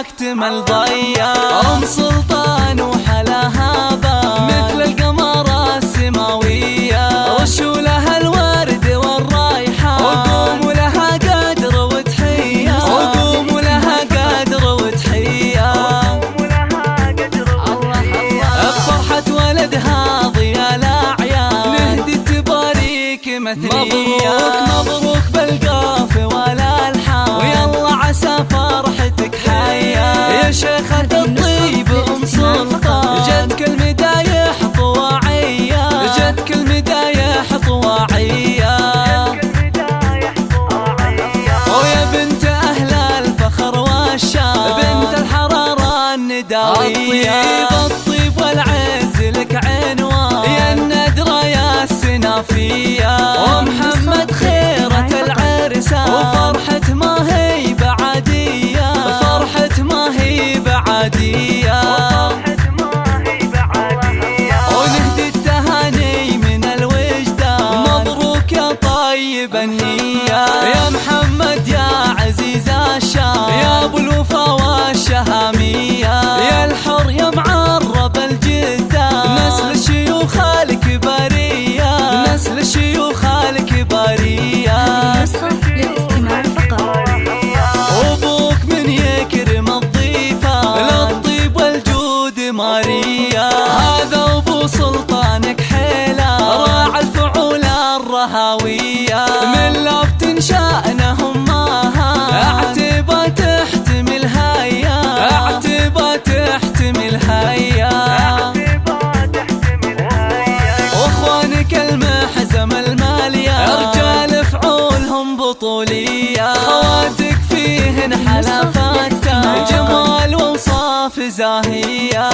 اكتمل ضيا. ام سلطان وحلاها بال مثل القمر السماوية، رشوا لها الورد والريحان وقوموا لها قدر وتحية، وقوموا لها قدر وتحية. بفرحة ولدها ضيا الأعياد نهدي تباريك مثنية. مبروك بالقاف والألحان ويلا عسى فرحتك حيا. يا شيخة الطيب ام سلطان جتك المدايح طواعية، جتك المدايح طواعية. ويا بنت أهل الفخر والشان بنت الحرارة النداوية. الطيب والعز لك عنوان يا الندرة يا السنافية. ومحمد خيرة العرسان وفرحة ما هي بعادية، فرحة ما هي بعادية. ونهدي التهاني من الوجدان مبروك يا طيب النية. يا محمد يا عزيز الشام يا ابو الوفا والشهامية. يا الحر يا معرب الجدان نسل الشيوخ الكبارية، نسل الشيوخ الكبارية. للاستماع فقط. وابوك من يكرم الضيفة للطيب والجود ماريا. هذا ابو سلطانك حيلة راعى الفعول الرهاوية. من لفت شأنهم ماها اعتبى تحتمل هيا، اعتبى تحتمل هيا. واخوانك المحزم المالية رجال فعولهم بطولية. خواتك فيهن حلفات جمال وصاف زاهية.